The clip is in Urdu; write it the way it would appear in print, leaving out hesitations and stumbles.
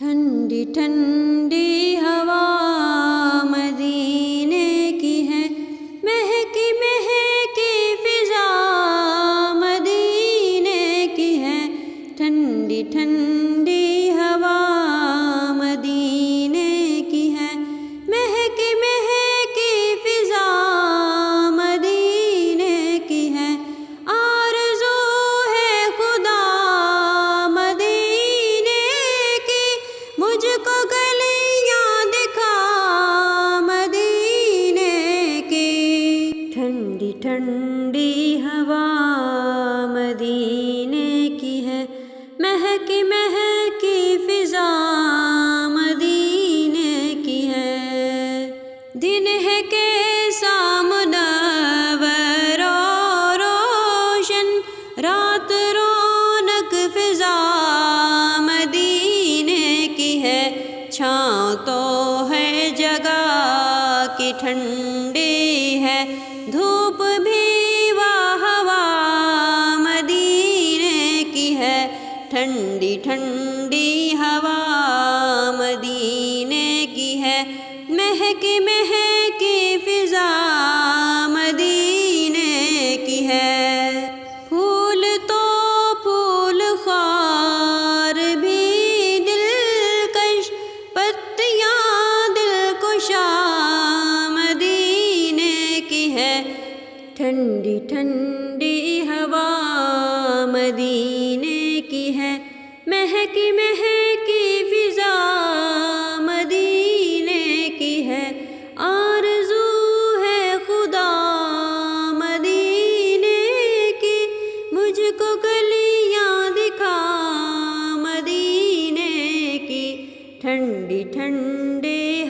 ٹھنڈی ٹھنڈی ہوا مدینے کی ہے، مہکی مہکی فضا مدینے کی ہے، ٹھنڈی ٹھنڈی ہوا مدینے کی ہے، مہکی مہکی فضا مدینے کی ہے، آرزو ہے خدا مدینے کی، مجھ کو گلیاں دکھا مدینے کی، ٹھنڈی ٹھنڈی ہوا مدینے کی ہے، مہکی مہکی فضا مدینے کی ہے، دن ہے کیسا منور و روشن، رات رونق فضا مدینے کی ہے، چھاؤں تو ہے جگہ کی ٹھنڈی ہے، دھوپ بھی واہ ہوا مدینے کی ہے، ٹھنڈی ٹھنڈی ہوا مدینے کی ہے، مہکی مہکی فضا مدینے کی ہے، پھول تو پھول خار بھی دلکش، پتیاں دلکشا مدینے کی ہے، ٹھنڈی ٹھنڈی ہوا مدینے کی ہے، مہکی مہکی فضا مدینے کی ہے، آرزو ہے خدا مدینے کی، مجھ کو گلیاں دکھا مدینے کی، ٹھنڈی ٹھنڈی